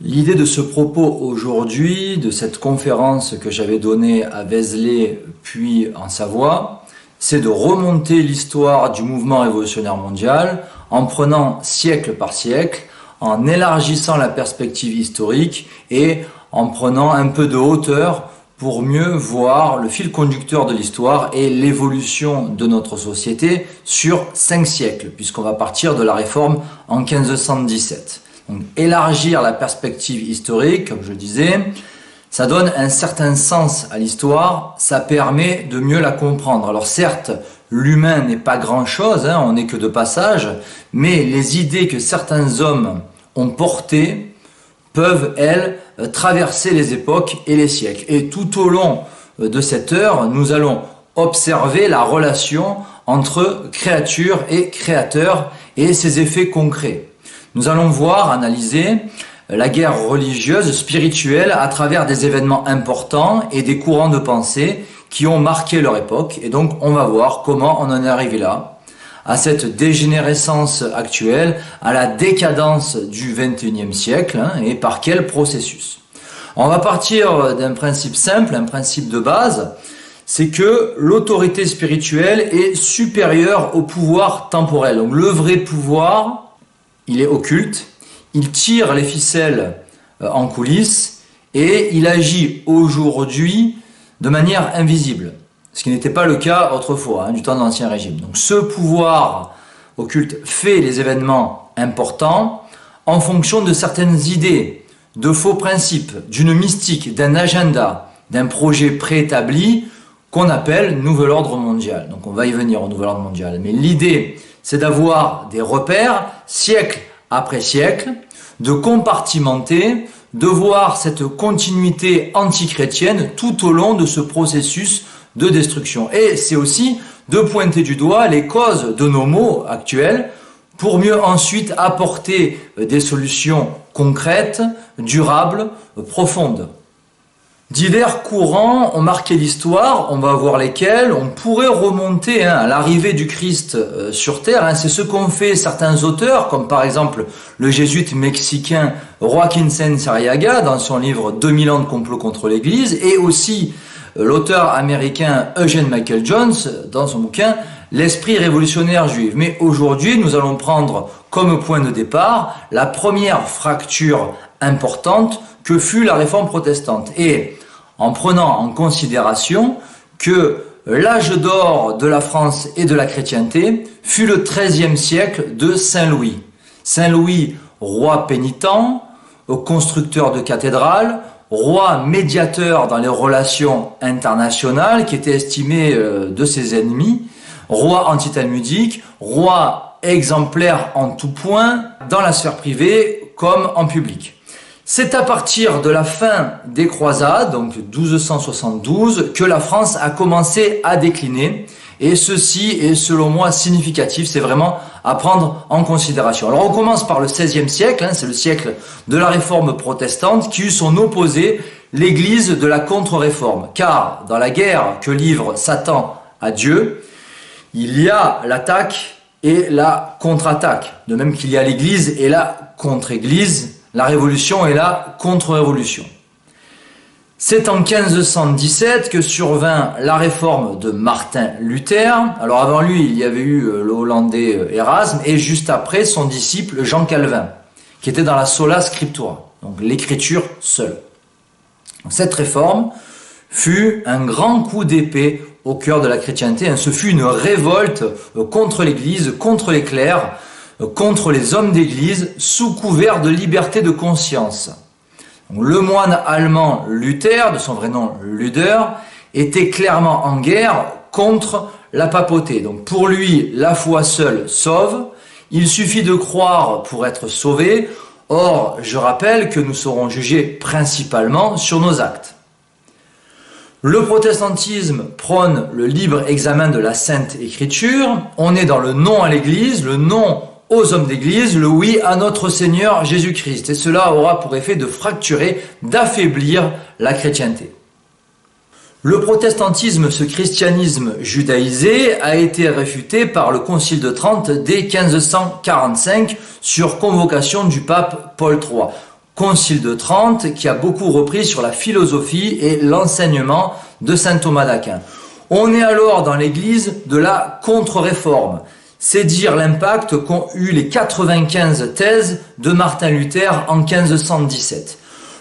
L'idée de ce propos aujourd'hui, de cette conférence que j'avais donnée à Vézelay puis en Savoie, c'est de remonter l'histoire du mouvement révolutionnaire mondial en prenant siècle par siècle, en élargissant la perspective historique et en prenant un peu de hauteur pour mieux voir le fil conducteur de l'histoire et l'évolution de notre société sur 5 siècles, puisqu'on va partir de la Réforme en 1517. Donc, élargir la perspective historique, comme je disais, ça donne un certain sens à l'histoire, ça permet de mieux la comprendre. Alors certes, l'humain n'est pas grand-chose, on n'est que de passage, mais les idées que certains hommes ont portées peuvent, elles, traverser les époques et les siècles. Et tout au long de cette heure, nous allons observer la relation entre créature et créateur et ses effets concrets. Nous allons voir, analyser la guerre religieuse, spirituelle, à travers des événements importants et des courants de pensée qui ont marqué leur époque. Et donc, on va voir comment on en est arrivé là, à cette dégénérescence actuelle, à la décadence du XXIe siècle, et par quel processus. On va partir d'un principe simple, un principe de base, c'est que l'autorité spirituelle est supérieure au pouvoir temporel. Donc, le vrai pouvoir, il est occulte, il tire les ficelles en coulisses et il agit aujourd'hui de manière invisible, ce qui n'était pas le cas autrefois, du temps de l'Ancien Régime. Donc ce pouvoir occulte fait les événements importants en fonction de certaines idées, de faux principes, d'une mystique, d'un agenda, d'un projet préétabli qu'on appelle Nouvel Ordre Mondial. Donc on va y venir au Nouvel Ordre Mondial. Mais l'idée, c'est d'avoir des repères, siècle après siècle, de compartimenter, de voir cette continuité antichrétienne tout au long de ce processus de destruction. Et c'est aussi de pointer du doigt les causes de nos maux actuels pour mieux ensuite apporter des solutions concrètes, durables, profondes. Divers courants ont marqué l'histoire, on va voir lesquels. On pourrait remonter à l'arrivée du Christ sur Terre. C'est ce qu'ont fait certains auteurs, comme par exemple le jésuite mexicain Joaquín Sáenz Arriaga dans son livre 2000 ans de complot contre l'Église, et aussi l'auteur américain Eugene Michael Jones dans son bouquin L'esprit révolutionnaire juif. Mais aujourd'hui, nous allons prendre comme point de départ la première fracture importante que fut la réforme protestante. Et en prenant en considération que l'âge d'or de la France et de la chrétienté fut le XIIIe siècle de Saint Louis. Saint Louis, roi pénitent, constructeur de cathédrales, roi médiateur dans les relations internationales, qui était estimé de ses ennemis, roi antitalmudique, roi exemplaire en tout point, dans la sphère privée comme en public. C'est à partir de la fin des croisades, donc 1272, que la France a commencé à décliner. Et ceci est selon moi significatif, c'est vraiment à prendre en considération. Alors on commence par le XVIe siècle, c'est le siècle de la réforme protestante, qui eut son opposé, l'église de la contre-réforme. Car dans la guerre que livre Satan à Dieu, il y a l'attaque et la contre-attaque. De même qu'il y a l'église et la contre-église, la révolution et la contre-révolution. C'est en 1517 que survint la réforme de Martin Luther. Alors avant lui, il y avait eu le Hollandais Erasme et juste après son disciple Jean Calvin, qui était dans la sola scriptura, donc l'écriture seule. Cette réforme fut un grand coup d'épée au cœur de la chrétienté. Ce fut une révolte contre l'Église, contre les clercs, contre les hommes d'église, sous couvert de liberté de conscience. Le moine allemand Luther, de son vrai nom Luder, était clairement en guerre contre la papauté. Donc pour lui, la foi seule sauve, il suffit de croire pour être sauvé. Or, je rappelle que nous serons jugés principalement sur nos actes. Le protestantisme prône le libre examen de la Sainte Écriture. On est dans le non à l'Église, le non aux hommes d'église, le oui à notre Seigneur Jésus-Christ. Et cela aura pour effet de fracturer, d'affaiblir la chrétienté. Le protestantisme, ce christianisme judaïsé, a été réfuté par le Concile de Trente dès 1545 sur convocation du pape Paul III. Concile de Trente, qui a beaucoup repris sur la philosophie et l'enseignement de saint Thomas d'Aquin. On est alors dans l'église de la contre-réforme. C'est dire l'impact qu'ont eu les 95 thèses de Martin Luther en 1517.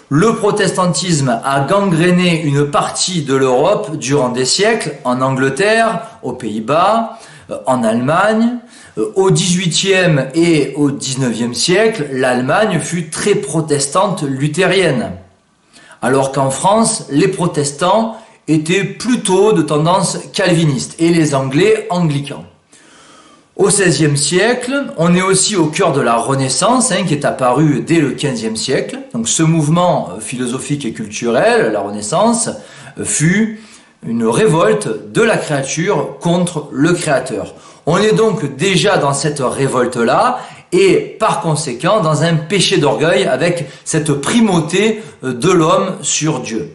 Le protestantisme a gangréné une partie de l'Europe durant des siècles, en Angleterre, aux Pays-Bas, en Allemagne. Au XVIIIe et au XIXe siècle, l'Allemagne fut très protestante luthérienne, alors qu'en France, les protestants étaient plutôt de tendance calviniste et les Anglais anglicans. Au XVIe siècle, on est aussi au cœur de la Renaissance, qui est apparue dès le XVe siècle. Donc ce mouvement philosophique et culturel, la Renaissance, fut une révolte de la créature contre le Créateur. On est donc déjà dans cette révolte-là et par conséquent dans un péché d'orgueil avec cette primauté de l'homme sur Dieu.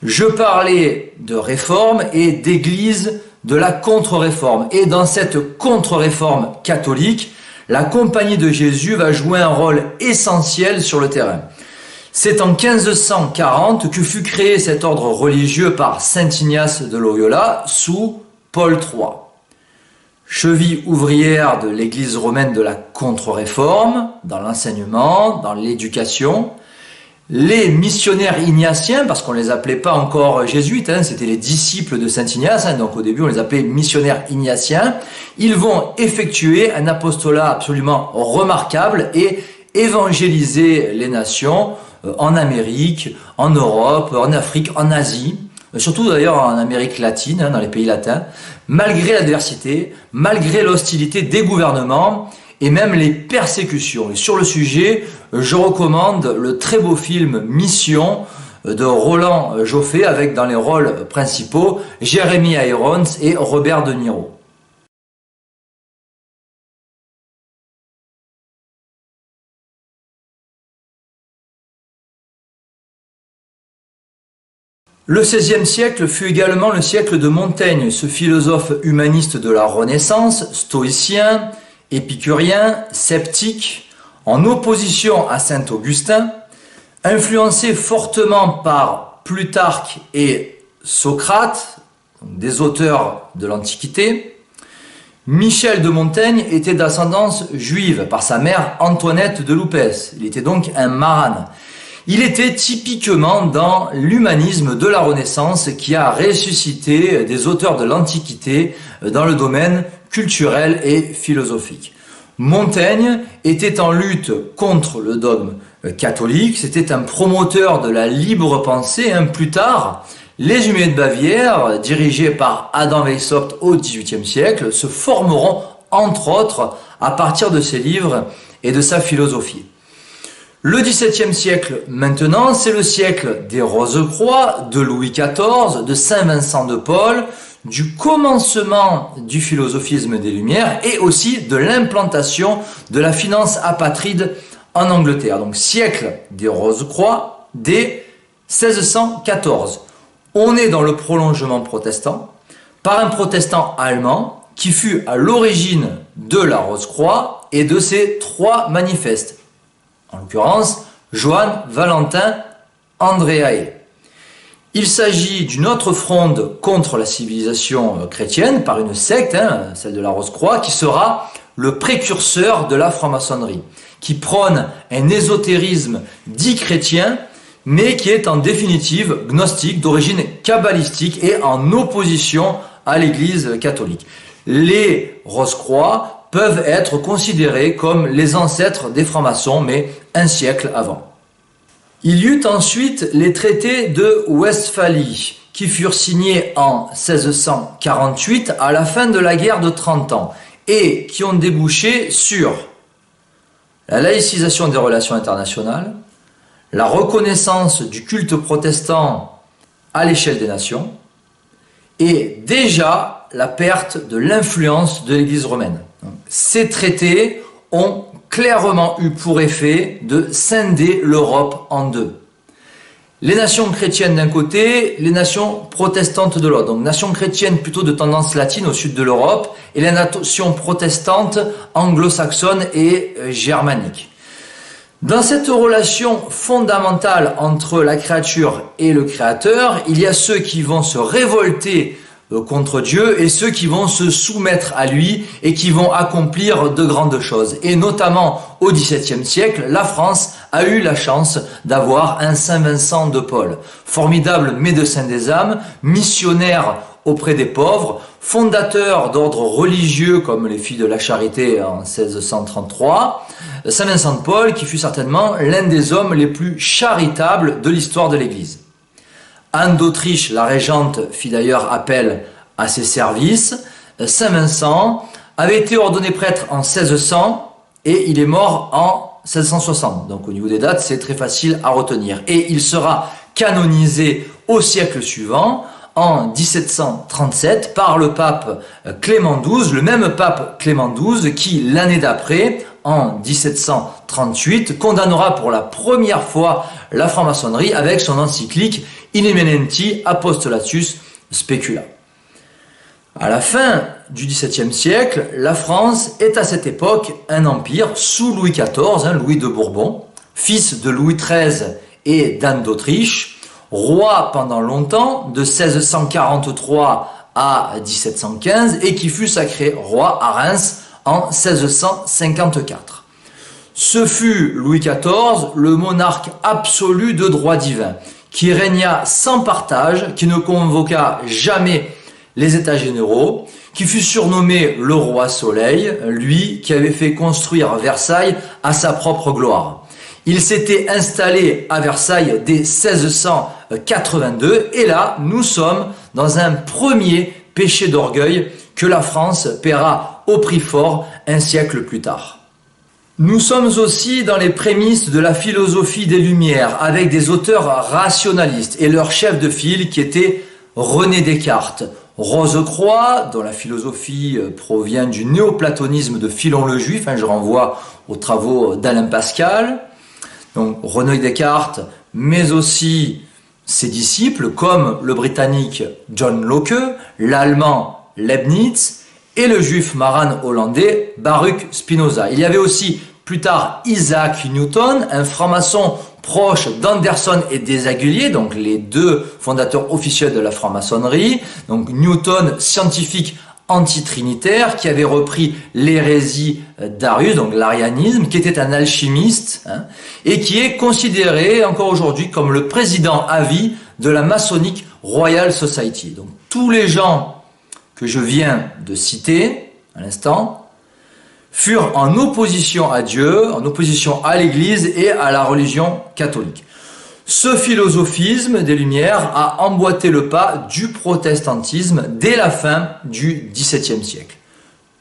Je parlais de réforme et d'église de la contre-réforme. Et dans cette contre-réforme catholique, la Compagnie de Jésus va jouer un rôle essentiel sur le terrain. C'est en 1540 que fut créé cet ordre religieux par saint Ignace de Loyola sous Paul III. Cheville ouvrière de l'église romaine de la contre-réforme, dans l'enseignement, dans l'éducation. Les missionnaires ignatiens, parce qu'on ne les appelait pas encore jésuites, c'était les disciples de saint Ignace, donc au début on les appelait missionnaires ignatiens, ils vont effectuer un apostolat absolument remarquable et évangéliser les nations en Amérique, en Europe, en Afrique, en Asie, surtout d'ailleurs en Amérique latine, dans les pays latins, malgré l'adversité, malgré l'hostilité des gouvernements, et même les persécutions. Et sur le sujet, je recommande le très beau film Mission de Roland Joffé avec dans les rôles principaux Jeremy Irons et Robert De Niro. Le XVIe siècle fut également le siècle de Montaigne, ce philosophe humaniste de la Renaissance, stoïcien, épicurien, sceptique, en opposition à saint Augustin, influencé fortement par Plutarque et Socrate, des auteurs de l'Antiquité. Michel de Montaigne était d'ascendance juive par sa mère Antoinette de Loupès. Il était donc un marane. Il était typiquement dans l'humanisme de la Renaissance qui a ressuscité des auteurs de l'Antiquité dans le domaine culturel et philosophique. Montaigne était en lutte contre le dogme catholique, c'était un promoteur de la libre pensée. Plus tard, les Humains de Bavière, dirigés par Adam Weishaupt au XVIIIe siècle, se formeront entre autres à partir de ses livres et de sa philosophie. Le XVIIe siècle maintenant, c'est le siècle des Rose-Croix, de Louis XIV, de Saint Vincent de Paul, du commencement du philosophisme des Lumières et aussi de l'implantation de la finance apatride en Angleterre. Donc siècle des Rose-Croix dès 1614. On est dans le prolongement protestant par un protestant allemand qui fut à l'origine de la Rose-Croix et de ses trois manifestes. En l'occurrence, Johann Valentin Andreae. Il s'agit d'une autre fronde contre la civilisation chrétienne par une secte, celle de la Rose-Croix, qui sera le précurseur de la franc-maçonnerie, qui prône un ésotérisme dit chrétien, mais qui est en définitive gnostique, d'origine kabbalistique et en opposition à l'Église catholique. Les Rose-Croix peuvent être considérés comme les ancêtres des francs-maçons, mais un siècle avant. Il y eut ensuite les traités de Westphalie, qui furent signés en 1648 à la fin de la guerre de 30 ans, et qui ont débouché sur la laïcisation des relations internationales, la reconnaissance du culte protestant à l'échelle des nations, et déjà la perte de l'influence de l'Église romaine. Ces traités ont clairement eu pour effet de scinder l'Europe en deux. Les nations chrétiennes d'un côté, les nations protestantes de l'autre. Donc nations chrétiennes plutôt de tendance latine au sud de l'Europe et les nations protestantes anglo-saxonnes et germaniques. Dans cette relation fondamentale entre la créature et le créateur, il y a ceux qui vont se révolter contre Dieu et ceux qui vont se soumettre à lui et qui vont accomplir de grandes choses. Et notamment au XVIIe siècle, la France a eu la chance d'avoir un Saint Vincent de Paul, formidable médecin des âmes, missionnaire auprès des pauvres, fondateur d'ordres religieux comme les Filles de la Charité en 1633, Saint Vincent de Paul qui fut certainement l'un des hommes les plus charitables de l'histoire de l'Église. Anne d'Autriche, la régente, fit d'ailleurs appel à ses services. Saint Vincent avait été ordonné prêtre en 1600 et il est mort en 1660. Donc au niveau des dates, c'est très facile à retenir. Et il sera canonisé au siècle suivant, en 1737, par le pape Clément XII, le même pape Clément XII qui, l'année d'après, en 1738, condamnera pour la première fois la franc-maçonnerie avec son encyclique In Eminenti Apostolatus Specula. À la fin du XVIIe siècle, la France est à cette époque un empire sous Louis XIV, Louis de Bourbon, fils de Louis XIII et d'Anne d'Autriche, roi pendant longtemps, de 1643 à 1715, et qui fut sacré roi à Reims en 1654. Ce fut Louis XIV, le monarque absolu de droit divin, qui régna sans partage, qui ne convoqua jamais les États généraux, qui fut surnommé le roi Soleil, lui qui avait fait construire Versailles à sa propre gloire. Il s'était installé à Versailles dès 1682 et là, nous sommes dans un premier péché d'orgueil que la France paiera au prix fort un siècle plus tard. Nous sommes aussi dans les prémices de la philosophie des Lumières avec des auteurs rationalistes et leur chef de file qui était René Descartes. Rose-Croix, dont la philosophie provient du néoplatonisme de Philon le Juif, je renvoie aux travaux d'Alain Pascal. Donc René Descartes, mais aussi ses disciples comme le britannique John Locke, l'allemand Leibniz et le juif maran hollandais Baruch Spinoza. Il y avait aussi plus tard Isaac Newton, un franc-maçon proche d'Anderson et des Aguiliers, donc les deux fondateurs officiels de la franc-maçonnerie. Donc Newton, scientifique antitrinitaire, qui avait repris l'hérésie d'Arius, donc l'arianisme, qui était un alchimiste, et qui est considéré encore aujourd'hui comme le président à vie de la Masonic Royal Society. Donc tous les gens que je viens de citer à l'instant furent en opposition à Dieu, en opposition à l'Église et à la religion catholique. Ce philosophisme des Lumières a emboîté le pas du protestantisme dès la fin du XVIIe siècle.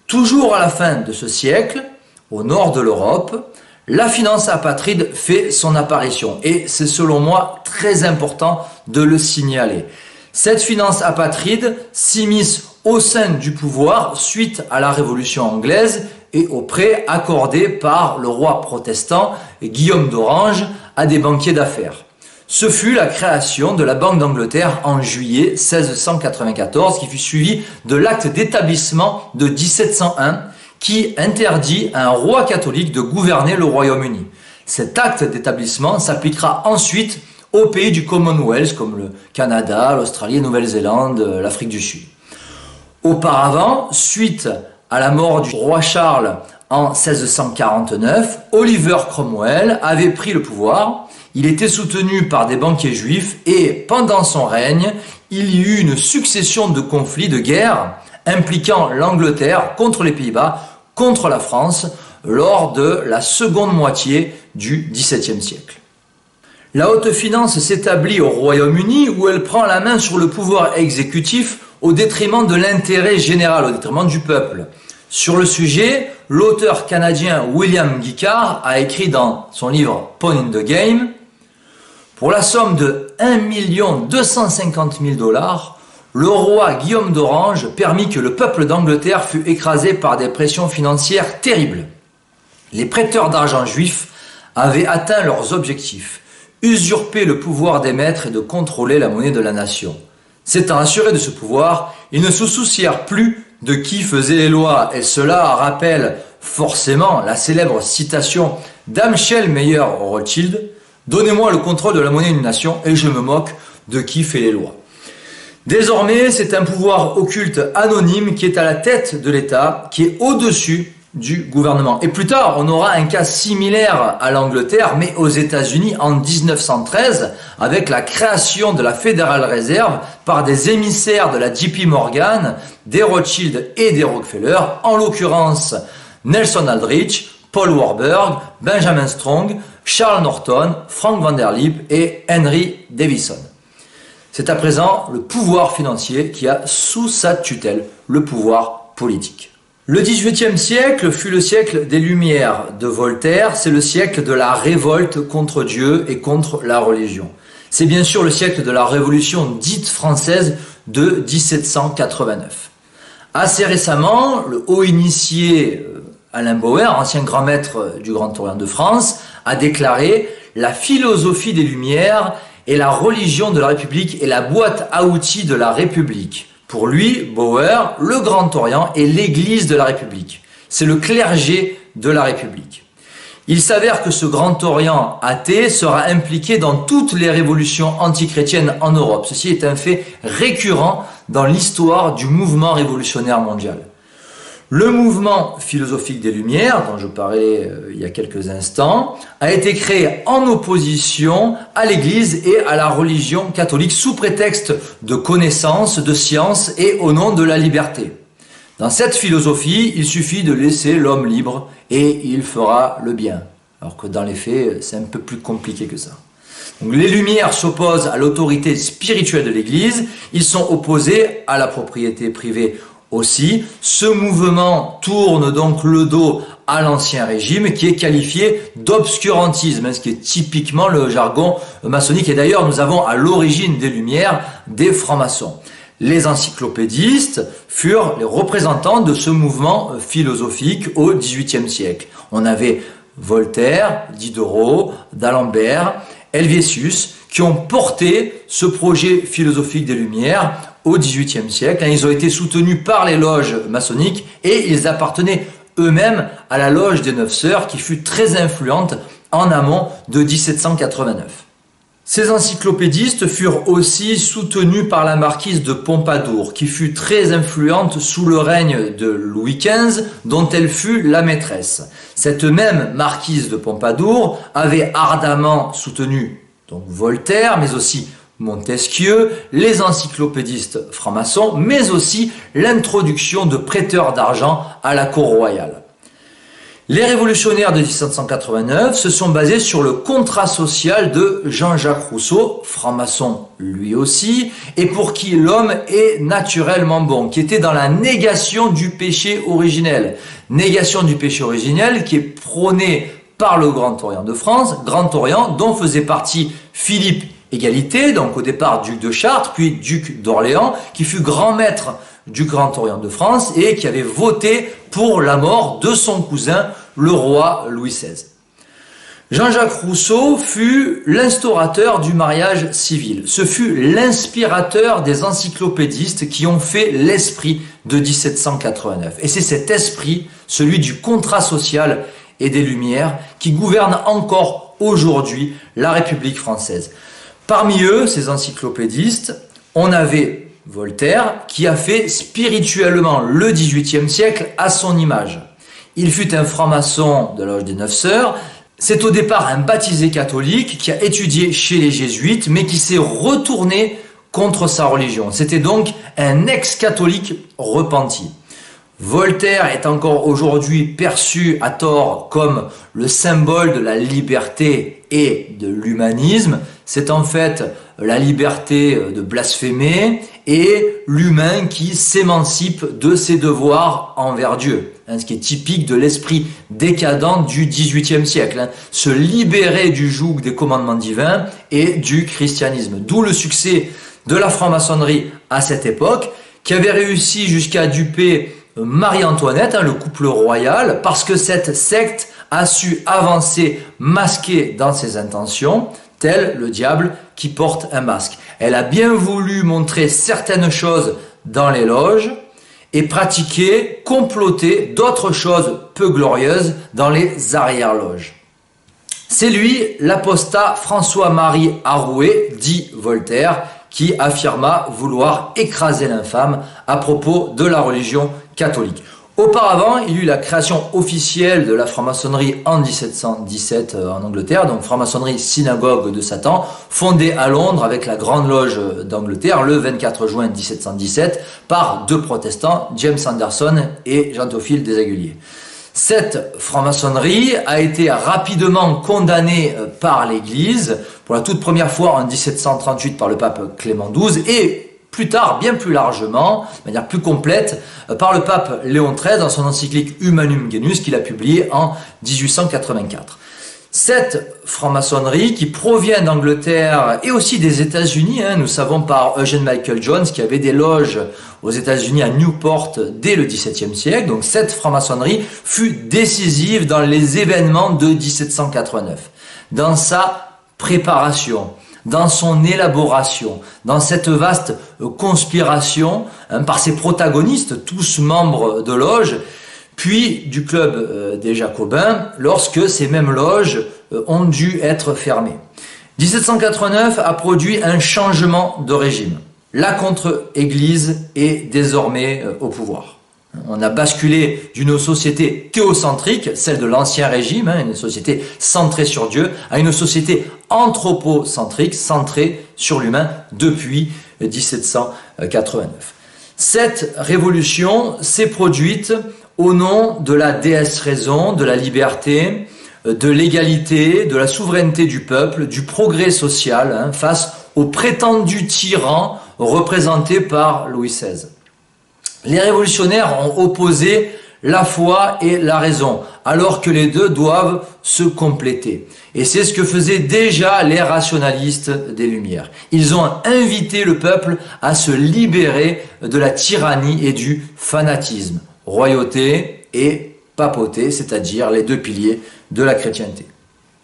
Toujours à la fin de ce siècle, au nord de l'Europe, la finance apatride fait son apparition et c'est selon moi très important de le signaler. Cette finance apatride s'immisce au sein du pouvoir suite à la Révolution anglaise et au prêt accordé par le roi protestant Guillaume d'Orange à des banquiers d'affaires. Ce fut la création de la Banque d'Angleterre en juillet 1694 qui fut suivie de l'acte d'établissement de 1701 qui interdit à un roi catholique de gouverner le Royaume-Uni. Cet acte d'établissement s'appliquera ensuite aux pays du Commonwealth comme le Canada, l'Australie, la Nouvelle-Zélande, l'Afrique du Sud. Auparavant, suite à la mort du roi Charles en 1649, Oliver Cromwell avait pris le pouvoir. Il était soutenu par des banquiers juifs et pendant son règne, il y eut une succession de conflits, de guerres impliquant l'Angleterre contre les Pays-Bas, contre la France, lors de la seconde moitié du XVIIe siècle. La haute finance s'établit au Royaume-Uni où elle prend la main sur le pouvoir exécutif au détriment de l'intérêt général, au détriment du peuple. Sur le sujet, l'auteur canadien William Guicard a écrit dans son livre Pawn in the Game: pour la somme de 1 250 000 $, le roi Guillaume d'Orange permit que le peuple d'Angleterre fût écrasé par des pressions financières terribles. Les prêteurs d'argent juifs avaient atteint leurs objectifs, usurper le pouvoir des maîtres et de contrôler la monnaie de la nation. S'étant assurés de ce pouvoir, ils ne se soucièrent plus de qui faisait les lois, et cela rappelle forcément la célèbre citation D'Amschel Meyer Rothschild, donnez-moi le contrôle de la monnaie d'une nation et je me moque de qui fait les lois. Désormais, c'est un pouvoir occulte anonyme qui est à la tête de l'État, qui est au-dessus du gouvernement. Et plus tard, on aura un cas similaire à l'Angleterre, mais aux États-Unis en 1913, avec la création de la Federal Reserve par des émissaires de la JP Morgan, des Rothschild et des Rockefeller, en l'occurrence Nelson Aldrich, Paul Warburg, Benjamin Strong, Charles Norton, Frank Vanderlip et Henry Davison. C'est à présent le pouvoir financier qui a sous sa tutelle le pouvoir politique. Le XVIIIe siècle fut le siècle des Lumières de Voltaire, c'est le siècle de la révolte contre Dieu et contre la religion. C'est bien sûr le siècle de la Révolution dite française de 1789. Assez récemment, le haut initié Alain Bauer, ancien grand maître du Grand Orient de France, a déclaré « La philosophie des Lumières et la religion de la République est la boîte à outils de la République. » Pour lui, Bauer, le Grand Orient est l'Église de la République. C'est le clergé de la République. Il s'avère que ce Grand Orient athée sera impliqué dans toutes les révolutions antichrétiennes en Europe. Ceci est un fait récurrent dans l'histoire du mouvement révolutionnaire mondial. Le mouvement philosophique des Lumières, dont je parlais il y a quelques instants, a été créé en opposition à l'Église et à la religion catholique sous prétexte de connaissance, de science et au nom de la liberté. Dans cette philosophie, il suffit de laisser l'homme libre et il fera le bien. Alors que dans les faits, c'est un peu plus compliqué que ça. Donc, les Lumières s'opposent à l'autorité spirituelle de l'Église, ils sont opposés à la propriété privée aussi. Ce mouvement tourne donc le dos à l'Ancien Régime qui est qualifié d'obscurantisme, ce qui est typiquement le jargon maçonnique. Et d'ailleurs, nous avons à l'origine des Lumières des francs-maçons. Les encyclopédistes furent les représentants de ce mouvement philosophique au XVIIIe siècle. On avait Voltaire, Diderot, d'Alembert, Helvétius, qui ont porté ce projet philosophique des Lumières au XVIIIe siècle. Ils ont été soutenus par les loges maçonniques et ils appartenaient eux-mêmes à la loge des Neuf Sœurs qui fut très influente en amont de 1789. Ces encyclopédistes furent aussi soutenus par la marquise de Pompadour qui fut très influente sous le règne de Louis XV dont elle fut la maîtresse. Cette même marquise de Pompadour avait ardemment soutenu donc Voltaire mais aussi Montesquieu, les encyclopédistes francs-maçons, mais aussi l'introduction de prêteurs d'argent à la cour royale. Les révolutionnaires de 1789 se sont basés sur le contrat social de Jean-Jacques Rousseau, franc-maçon lui aussi, et pour qui l'homme est naturellement bon, qui était dans la négation du péché originel. Négation du péché originel qui est prônée par le Grand Orient de France, Grand Orient dont faisait partie Philippe Égalité, donc au départ duc de Chartres, puis duc d'Orléans, qui fut grand maître du Grand Orient de France et qui avait voté pour la mort de son cousin, le roi Louis XVI. Jean-Jacques Rousseau fut l'instaurateur du mariage civil. Ce fut l'inspirateur des encyclopédistes qui ont fait l'esprit de 1789. Et c'est cet esprit, celui du contrat social et des Lumières, qui gouverne encore aujourd'hui la République française. Parmi eux, ces encyclopédistes, on avait Voltaire qui a fait spirituellement le XVIIIe siècle à son image. Il fut un franc-maçon de la loge des Neuf Sœurs. C'est au départ un baptisé catholique qui a étudié chez les jésuites mais qui s'est retourné contre sa religion. C'était donc un ex-catholique repenti. Voltaire est encore aujourd'hui perçu à tort comme le symbole de la liberté et de l'humanisme. C'est en fait la liberté de blasphémer et l'humain qui s'émancipe de ses devoirs envers Dieu. Ce qui est typique de l'esprit décadent du XVIIIe siècle. Se libérer du joug des commandements divins et du christianisme. D'où le succès de la franc-maçonnerie à cette époque, qui avait réussi jusqu'à duper Marie-Antoinette, le couple royal, parce que cette secte a su avancer masquée dans ses intentions, tel le diable qui porte un masque. Elle a bien voulu montrer certaines choses dans les loges et pratiquer, comploter d'autres choses peu glorieuses dans les arrière-loges. C'est lui, l'apostat François-Marie Arouet, dit Voltaire, qui affirma vouloir écraser l'infâme à propos de la religion catholique. Auparavant, il y eut la création officielle de la franc-maçonnerie en 1717 en Angleterre, donc franc-maçonnerie synagogue de Satan, fondée à Londres avec la Grande Loge d'Angleterre le 24 juin 1717 par deux protestants, James Anderson et Jean-Théophile Desaguliers. Cette franc-maçonnerie a été rapidement condamnée par l'Église, pour la toute première fois en 1738 par le pape Clément XII, et plus tard, bien plus largement, de manière plus complète, par le pape Léon XIII dans son encyclique Humanum Genus qu'il a publié en 1884. Cette franc-maçonnerie qui provient d'Angleterre et aussi des États-Unis, nous savons par Eugene Michael Jones qui avait des loges aux États-Unis à Newport dès le XVIIe siècle, donc cette franc-maçonnerie fut décisive dans les événements de 1789, dans sa préparation, dans son élaboration, dans cette vaste conspiration par ses protagonistes, tous membres de loges, puis du club des Jacobins, lorsque ces mêmes loges ont dû être fermées. 1789 a produit un changement de régime. La contre-église est désormais au pouvoir. On a basculé d'une société théocentrique, celle de l'ancien régime, une société centrée sur Dieu, à une société anthropocentrique, centrée sur l'humain depuis 1789. Cette révolution s'est produite au nom de la déesse raison, de la liberté, de l'égalité, de la souveraineté du peuple, du progrès social, face au prétendu tyran représenté par Louis XVI. Les révolutionnaires ont opposé la foi et la raison, alors que les deux doivent se compléter. Et c'est ce que faisaient déjà les rationalistes des Lumières. Ils ont invité le peuple à se libérer de la tyrannie et du fanatisme, royauté et papauté, c'est-à-dire les deux piliers de la chrétienté.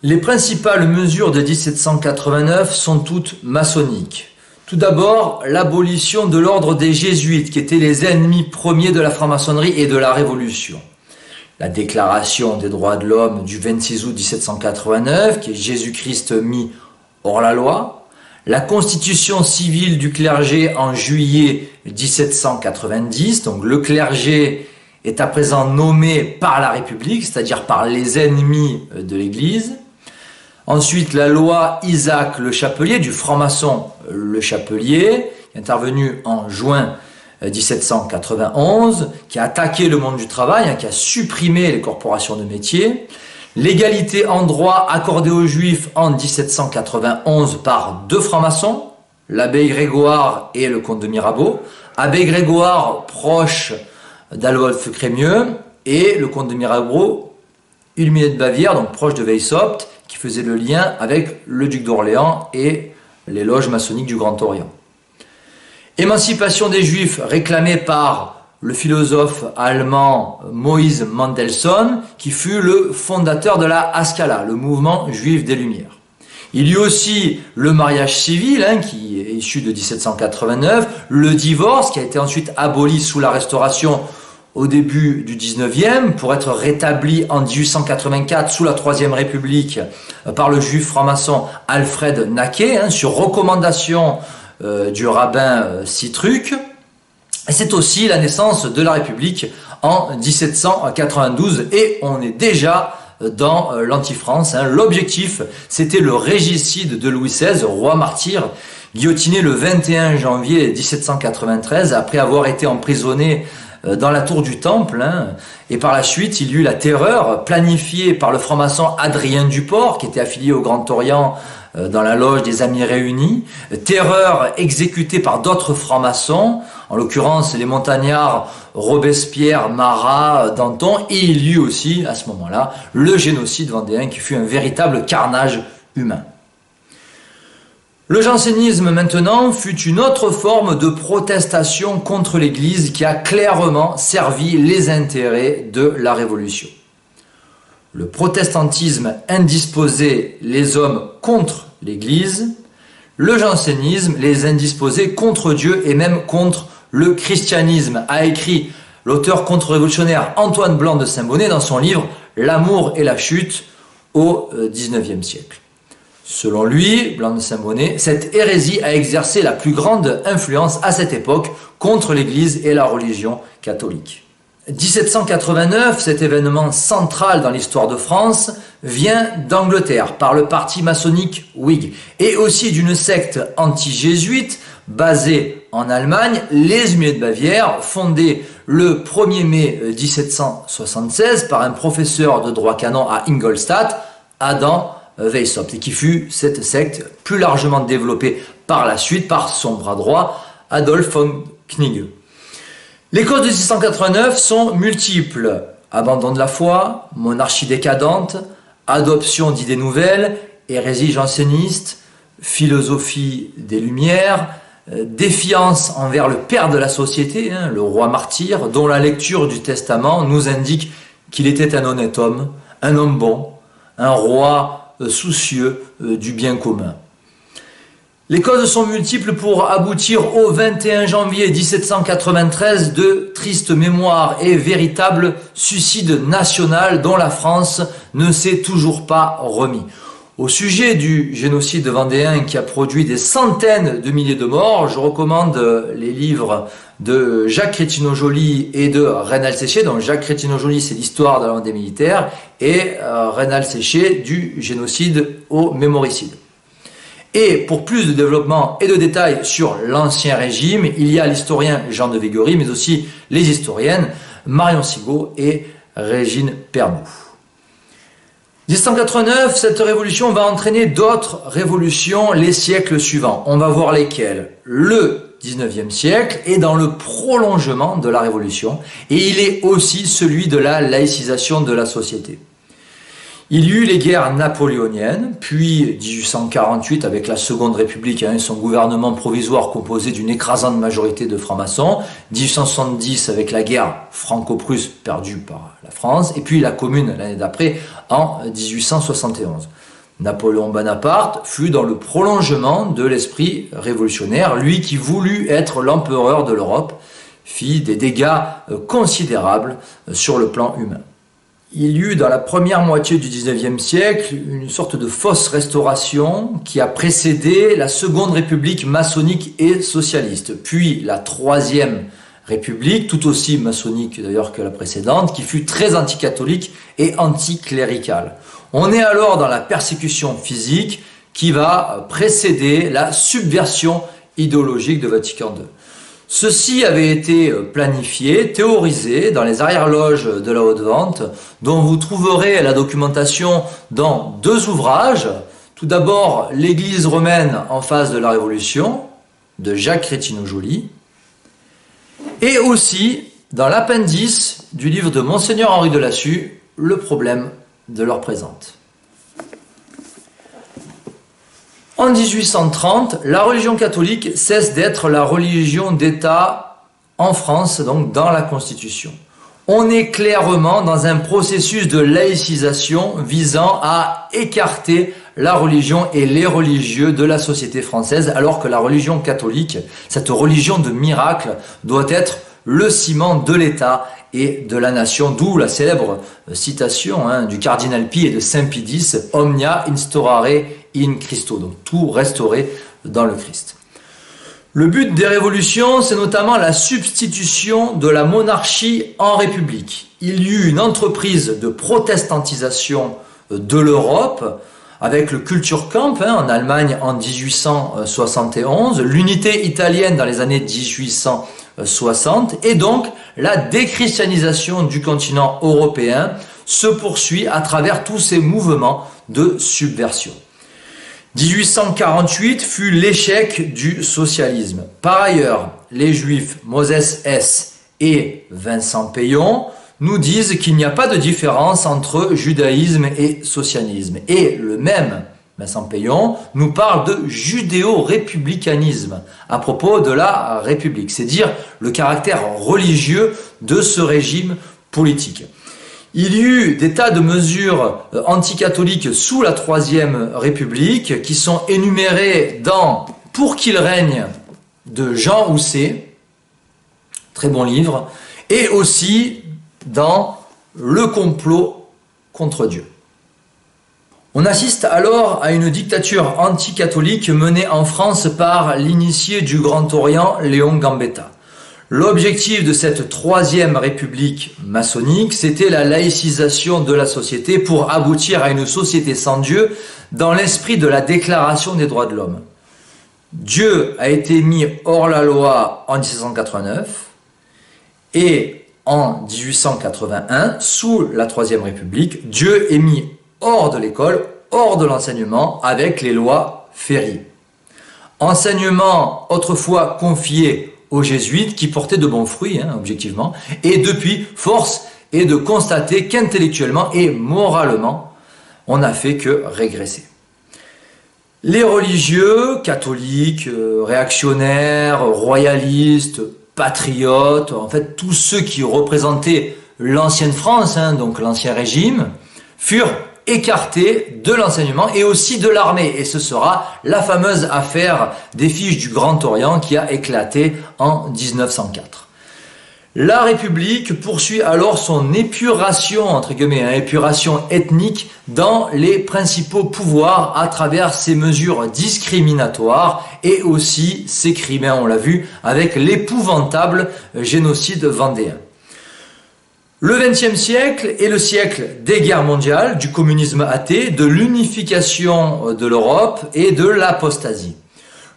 Les principales mesures de 1789 sont toutes maçonniques. Tout d'abord, l'abolition de l'ordre des Jésuites, qui étaient les ennemis premiers de la franc-maçonnerie et de la Révolution. La déclaration des droits de l'homme du 26 août 1789, qui est Jésus-Christ mis hors la loi. La constitution civile du clergé en juillet 1790, donc le clergé est à présent nommé par la République, c'est-à-dire par les ennemis de l'Église. Ensuite, la loi Isaac Le Chapelier, du franc-maçon Le Chapelier, qui est intervenu en juin 1791, qui a attaqué le monde du travail, qui a supprimé les corporations de métiers. L'égalité en droit accordée aux Juifs en 1791 par deux francs-maçons, l'abbé Grégoire et le comte de Mirabeau. Abbé Grégoire, proche d'Adolphe Crémieux, et le comte de Mirabeau, illuminé de Bavière, donc proche de Weishaupt, qui faisait le lien avec le duc d'Orléans et les loges maçonniques du Grand Orient. Émancipation des Juifs réclamée par le philosophe allemand Moïse Mendelssohn, qui fut le fondateur de la Haskalah, le mouvement juif des Lumières. Il y eut aussi le mariage civil, qui est issu de 1789, le divorce, qui a été ensuite aboli sous la Restauration au début du 19e, pour être rétabli en 1884 sous la Troisième République par le juif franc-maçon Alfred Naquet, sur recommandation du rabbin Citruc. Et c'est aussi la naissance de la République en 1792, et on est déjà dans l'anti-France. L'objectif, c'était le régicide de Louis XVI, roi martyr, guillotiné le 21 janvier 1793, après avoir été emprisonné dans la tour du Temple, et par la suite il y eut la terreur planifiée par le franc-maçon Adrien Duport, qui était affilié au Grand Orient dans la loge des Amis Réunis, terreur exécutée par d'autres francs-maçons, en l'occurrence les montagnards Robespierre, Marat, Danton, et il y eut aussi à ce moment-là le génocide vendéen, qui fut un véritable carnage humain. Le jansénisme, maintenant, fut une autre forme de protestation contre l'Église qui a clairement servi les intérêts de la Révolution. Le protestantisme indisposait les hommes contre l'Église, le jansénisme les indisposait contre Dieu et même contre le christianisme, a écrit l'auteur contre-révolutionnaire Antoine Blanc de Saint-Bonnet dans son livre « L'amour et la chute », au XIXe siècle. Selon lui, Blanc de Saint-Bonnet, cette hérésie a exercé la plus grande influence à cette époque contre l'Église et la religion catholique. 1789, cet événement central dans l'histoire de France, vient d'Angleterre par le parti maçonnique Whig et aussi d'une secte anti-jésuite basée en Allemagne, les Humiliés de Bavière, fondée le 1er mai 1776 par un professeur de droit canon à Ingolstadt, Adam Weishaupt, et qui fut cette secte plus largement développée par la suite par son bras droit, Adolf von Knigge. Les causes de 1689 sont multiples. Abandon de la foi, monarchie décadente, adoption d'idées nouvelles, hérésie janséniste, philosophie des Lumières, défiance envers le père de la société, le roi martyr, dont la lecture du testament nous indique qu'il était un honnête homme, un homme bon, un roi soucieux du bien commun. Les causes sont multiples pour aboutir au 21 janvier 1793 de tristes mémoires et véritable suicide national dont la France ne s'est toujours pas remis. Au sujet du génocide vendéen qui a produit des centaines de milliers de morts, je recommande les livres de Jacques Crétinaux-Joly et de Reynald Séché. Donc Jacques Crétinaux-Joly, c'est l'histoire de la Vendée militaire, et Reynald Séché du génocide au mémoricide. Et pour plus de développement et de détails sur l'Ancien Régime, il y a l'historien Jean de Véguerie, mais aussi les historiennes Marion Sigaud et Régine Pernoud. 1789, cette révolution va entraîner d'autres révolutions les siècles suivants. On va voir lesquelles. Le 19e siècle est dans le prolongement de la révolution et il est aussi celui de la laïcisation de la société. Il y eut les guerres napoléoniennes, puis 1848 avec la Seconde République et son gouvernement provisoire composé d'une écrasante majorité de francs-maçons, 1870 avec la guerre franco-prusse perdue par la France, et puis la Commune l'année d'après en 1871. Napoléon Bonaparte fut dans le prolongement de l'esprit révolutionnaire, lui qui voulut être l'empereur de l'Europe, fit des dégâts considérables sur le plan humain. Il y eut dans la première moitié du XIXe siècle une sorte de fausse restauration qui a précédé la Seconde République maçonnique et socialiste, puis la Troisième République, tout aussi maçonnique d'ailleurs que la précédente, qui fut très anticatholique et anticléricale. On est alors dans la persécution physique qui va précéder la subversion idéologique de Vatican II. Ceci avait été planifié, théorisé dans les arrière-loges de la Haute-Vente, dont vous trouverez la documentation dans deux ouvrages. Tout d'abord, l'Église romaine en face de la Révolution, de Jacques Crétinaux-Joly, et aussi dans l'appendice du livre de Monseigneur Henri de Lassus, Le problème de l'heure présente. En 1830, la religion catholique cesse d'être la religion d'État en France, donc dans la Constitution. On est clairement dans un processus de laïcisation visant à écarter la religion et les religieux de la société française, alors que la religion catholique, cette religion de miracle, doit être le ciment de l'État et de la nation, d'où la célèbre citation du cardinal Pie et de Saint Pie X, « Omnia instaurare in Christo », donc tout restaurer dans le Christ. Le but des révolutions, c'est notamment la substitution de la monarchie en république. Il y eut une entreprise de protestantisation de l'Europe, avec le Kulturkampf en Allemagne en 1871, l'unité italienne dans les années 1860, et donc la déchristianisation du continent européen se poursuit à travers tous ces mouvements de subversion. 1848 fut l'échec du socialisme. Par ailleurs, les juifs Moses Hess et Vincent Peillon nous disent qu'il n'y a pas de différence entre judaïsme et socialisme. Et le même Vincent Peillon nous parle de judéo-républicanisme à propos de la République, c'est dire le caractère religieux de ce régime politique. Il y eut des tas de mesures anticatholiques sous la Troisième République qui sont énumérées dans « Pour qu'il règne » de Jean Housset, très bon livre, et aussi dans « Le complot contre Dieu ». On assiste alors à une dictature anticatholique menée en France par l'initié du Grand Orient, Léon Gambetta. L'objectif de cette troisième république maçonnique, c'était la laïcisation de la société pour aboutir à une société sans Dieu dans l'esprit de la Déclaration des droits de l'homme. Dieu a été mis hors la loi en 1789 et en 1881, sous la Troisième République, Dieu est mis hors de l'école, hors de l'enseignement avec les lois Ferry. Enseignement autrefois confié aux jésuites qui portaient de bons fruits, objectivement, et depuis, force est de constater qu'intellectuellement et moralement, on n'a fait que régresser. Les religieux, catholiques, réactionnaires, royalistes, patriotes, en fait tous ceux qui représentaient l'ancienne France, donc l'ancien régime, furent écartés de l'enseignement et aussi de l'armée. Et ce sera la fameuse affaire des fiches du Grand Orient qui a éclaté en 1904. La République poursuit alors son épuration, entre guillemets, épuration ethnique dans les principaux pouvoirs à travers ses mesures discriminatoires et aussi ses crimes, on l'a vu, avec l'épouvantable génocide vendéen. Le XXe siècle est le siècle des guerres mondiales, du communisme athée, de l'unification de l'Europe et de l'apostasie.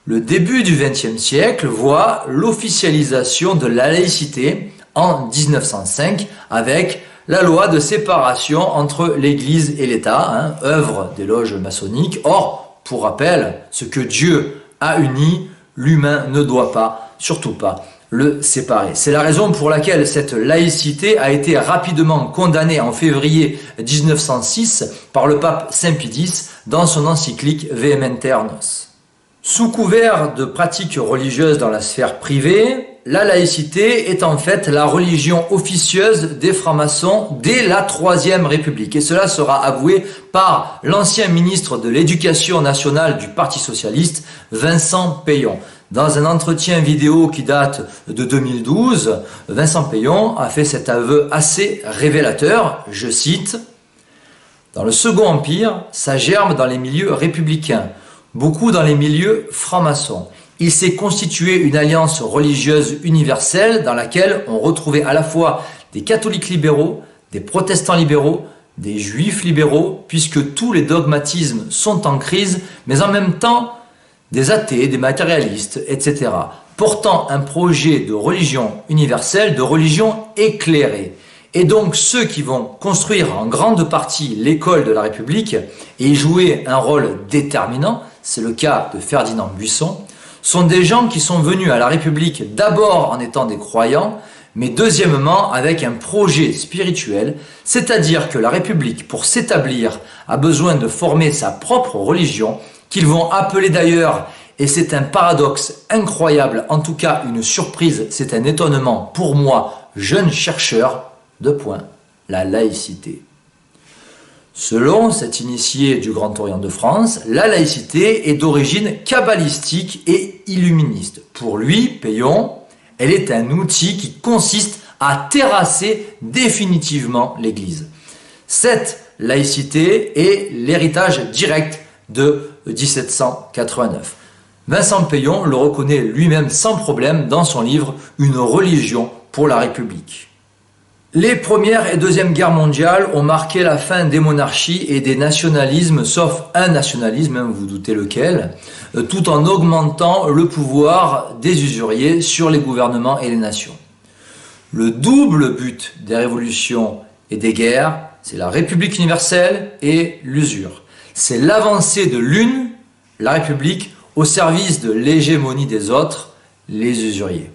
Le début du XXe siècle voit l'officialisation de la laïcité en 1905 avec la loi de séparation entre l'Église et l'État, œuvre des loges maçonniques. Or, pour rappel, ce que Dieu a uni, l'humain ne doit pas, surtout pas, le séparer. C'est la raison pour laquelle cette laïcité a été rapidement condamnée en février 1906 par le pape Saint Pie X dans son encyclique Vehementer Nos. Sous couvert de pratiques religieuses dans la sphère privée, la laïcité est en fait la religion officieuse des francs-maçons dès la Troisième République. Et cela sera avoué par l'ancien ministre de l'Éducation nationale du Parti socialiste, Vincent Peillon. Dans un entretien vidéo qui date de 2012, Vincent Peillon a fait cet aveu assez révélateur, je cite, « Dans le Second Empire, ça germe dans les milieux républicains, beaucoup dans les milieux francs-maçons. Il s'est constitué une alliance religieuse universelle dans laquelle on retrouvait à la fois des catholiques libéraux, des protestants libéraux, des juifs libéraux, puisque tous les dogmatismes sont en crise, mais en même temps des athées, des matérialistes, etc., portant un projet de religion universelle, de religion éclairée. Et donc ceux qui vont construire en grande partie l'école de la République et y jouer un rôle déterminant, c'est le cas de Ferdinand Buisson, sont des gens qui sont venus à la République d'abord en étant des croyants, mais deuxièmement avec un projet spirituel, c'est-à-dire que la République, pour s'établir, a besoin de former sa propre religion, qu'ils vont appeler d'ailleurs, et c'est un paradoxe incroyable, en tout cas une surprise, c'est un étonnement pour moi, jeune chercheur, la laïcité. Selon cet initié du Grand Orient de France, la laïcité est d'origine kabbalistique et illuministe. Pour lui, Peillon, elle est un outil qui consiste à terrasser définitivement l'Église. Cette laïcité est l'héritage direct de 1789. Vincent Peillon le reconnaît lui-même sans problème dans son livre « Une religion pour la République ». Les premières et deuxièmes guerres mondiales ont marqué la fin des monarchies et des nationalismes, sauf un nationalisme, vous vous doutez lequel, tout en augmentant le pouvoir des usuriers sur les gouvernements et les nations. Le double but des révolutions et des guerres, c'est la République universelle et l'usure. C'est l'avancée de l'une, la République, au service de l'hégémonie des autres, les usuriers.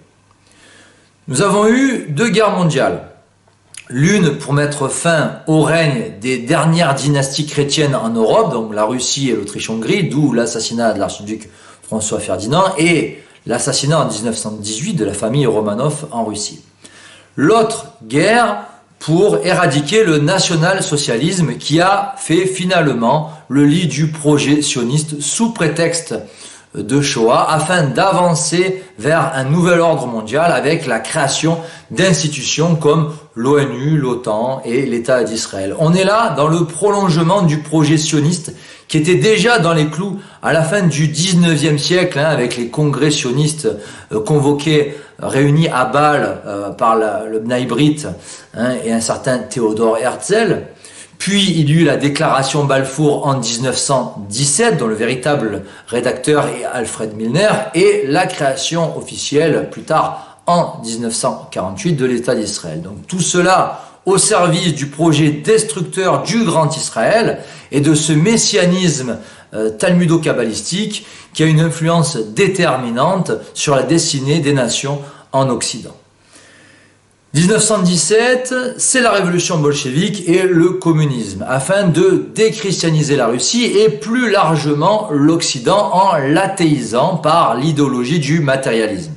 Nous avons eu deux guerres mondiales. L'une pour mettre fin au règne des dernières dynasties chrétiennes en Europe, donc la Russie et l'Autriche-Hongrie, d'où l'assassinat de l'archiduc François Ferdinand et l'assassinat en 1918 de la famille Romanov en Russie. L'autre guerre pour éradiquer le national-socialisme qui a fait finalement le lit du projet sioniste sous prétexte de Shoah afin d'avancer vers un nouvel ordre mondial avec la création d'institutions comme l'ONU, l'OTAN et l'État d'Israël. On est là dans le prolongement du projet sioniste qui était déjà dans les clous à la fin du 19e siècle, avec les congrès sionistes convoqués, réunis à Bâle par le Bnai Brit et un certain Théodore Herzl. Puis il y eut la déclaration Balfour en 1917, dont le véritable rédacteur est Alfred Milner, et la création officielle plus tard en 1948 de l'État d'Israël. Donc tout cela au service du projet destructeur du Grand Israël et de ce messianisme talmudo-kabbalistique qui a une influence déterminante sur la destinée des nations en Occident. 1917, c'est la révolution bolchevique et le communisme, afin de déchristianiser la Russie et plus largement l'Occident en l'athéisant par l'idéologie du matérialisme.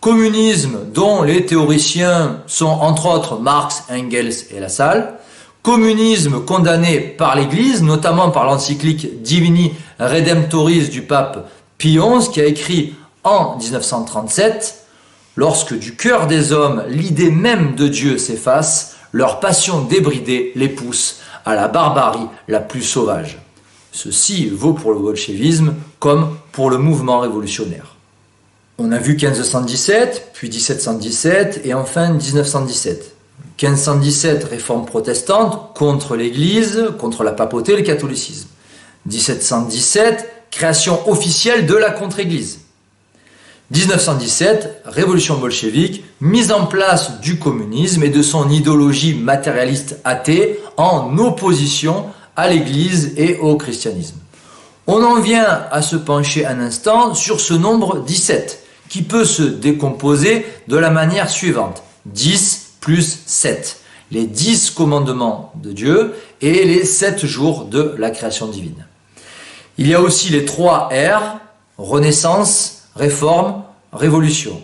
Communisme dont les théoriciens sont entre autres Marx, Engels et Lassalle. Communisme condamné par l'Église, notamment par l'encyclique Divini Redemptoris du pape Pie XI, qui a écrit en 1937 « Lorsque du cœur des hommes l'idée même de Dieu s'efface, leur passion débridée les pousse à la barbarie la plus sauvage. » Ceci vaut pour le bolchevisme comme pour le mouvement révolutionnaire. On a vu 1517, puis 1717 et enfin 1917. 1517, réforme protestante contre l'Église, contre la papauté et le catholicisme. 1717, création officielle de la contre-Église. 1917, révolution bolchevique, mise en place du communisme et de son idéologie matérialiste athée en opposition à l'Église et au christianisme. On en vient à se pencher un instant sur ce nombre 17, qui peut se décomposer de la manière suivante. 10 plus 7. Les 10 commandements de Dieu et les 7 jours de la création divine. Il y a aussi les 3 R, Renaissance, Réforme, Révolution.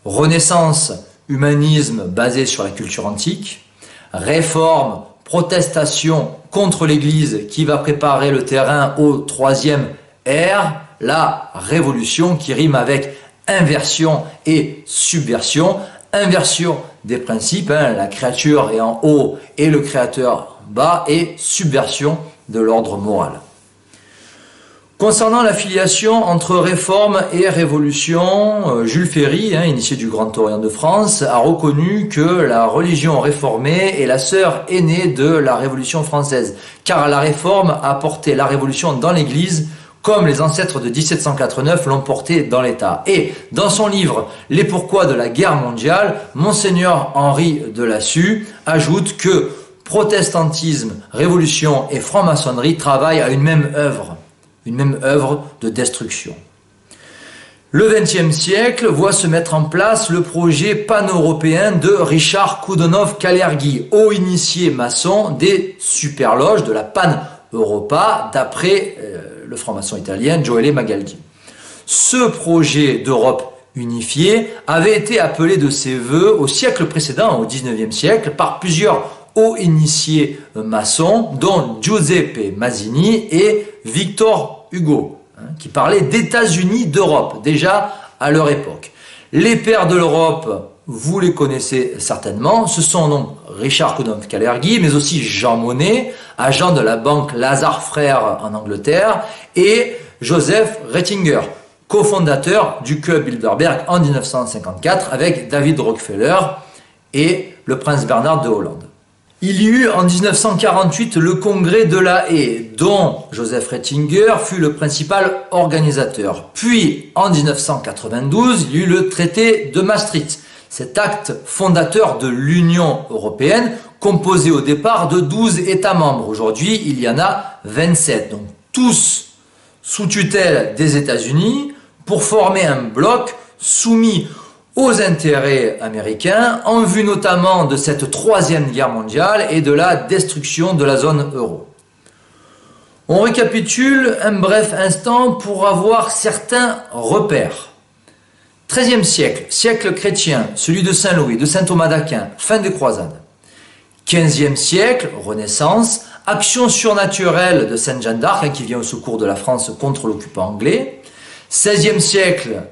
Renaissance, humanisme basé sur la culture antique. Réforme, protestation contre l'Église qui va préparer le terrain au 3e R, la Révolution qui rime avec inversion et subversion. Inversion des principes, la créature est en haut et le créateur bas, et subversion de l'ordre moral. Concernant la filiation entre réforme et révolution, Jules Ferry, initié du Grand Orient de France, a reconnu que la religion réformée est la sœur aînée de la Révolution française, car la réforme a porté la révolution dans l'Église, comme les ancêtres de 1789 l'ont porté dans l'État. Et dans son livre « Les pourquoi de la guerre mondiale », Monseigneur Henri de Lassus ajoute que protestantisme, révolution et franc-maçonnerie travaillent à une même œuvre de destruction. Le XXe siècle voit se mettre en place le projet pan-européen de Richard Koudonov-Kalergi, haut initié maçon des superloges de la Pan-Europa, d'après le franc-maçon italien Gioele Magaldi. Ce projet d'Europe unifiée avait été appelé de ses voeux au siècle précédent, au XIXe siècle, par plusieurs hauts initiés maçons, dont Giuseppe Mazzini et Victor Hugo, qui parlaient d'États-Unis d'Europe, déjà à leur époque. Les pères de l'Europe, vous les connaissez certainement, ce sont donc Richard Koudonov-Kalergi, mais aussi Jean Monnet, agent de la banque Lazare Frères en Angleterre, et Joseph Ratzinger, cofondateur du Club Bilderberg en 1954 avec David Rockefeller et le prince Bernard de Hollande. Il y eut en 1948 le congrès de La Haye, dont Joseph Ratzinger fut le principal organisateur. Puis, en 1992, il y eut le traité de Maastricht, cet acte fondateur de l'Union européenne, composé au départ de 12 États membres. Aujourd'hui, il y en a 27, donc tous sous tutelle des États-Unis, pour former un bloc soumis aux intérêts américains, en vue notamment de cette troisième guerre mondiale et de la destruction de la zone euro. On récapitule un bref instant pour avoir certains repères. XIIIe siècle, siècle chrétien, celui de Saint-Louis, de saint Thomas d'Aquin, fin des croisades. XVe siècle, Renaissance, action surnaturelle de Sainte Jeanne d'Arc qui vient au secours de la France contre l'occupant anglais. XVIe siècle,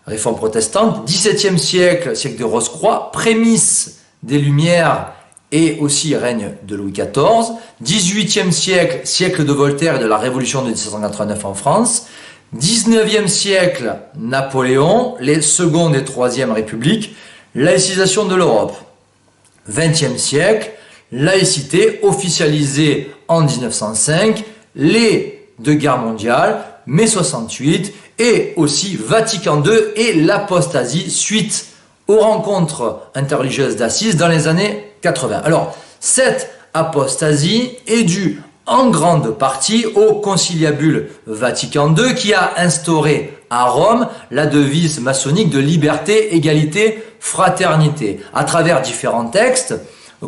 réforme protestante. XVIIe siècle, siècle de Rose-Croix, prémisse des Lumières et aussi règne de Louis XIV. XVIIIe siècle, siècle de Voltaire et de la Révolution de 1789 en France. XIXe siècle, Napoléon, les seconde et troisième républiques, laïcisation de l'Europe. XXe siècle, laïcité officialisée en 1905, les deux guerres mondiales, mai 68, et aussi Vatican II et l'apostasie suite aux rencontres interreligieuses d'Assise dans les années 80. Alors, cette apostasie est due en grande partie au conciliabule Vatican II qui a instauré à Rome la devise maçonnique de liberté, égalité, fraternité, à travers différents textes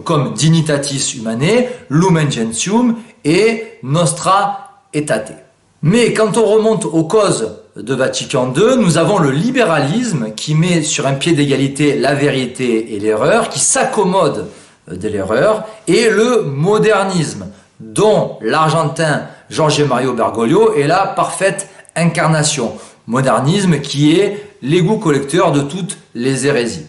comme Dignitatis Humanae, Lumen Gentium et Nostra Aetate. Mais quand on remonte aux causes de Vatican II, nous avons le libéralisme qui met sur un pied d'égalité la vérité et l'erreur, qui s'accommode de l'erreur, et le modernisme, dont l'Argentin Jorge Mario Bergoglio est la parfaite incarnation. Modernisme qui est l'égout collecteur de toutes les hérésies.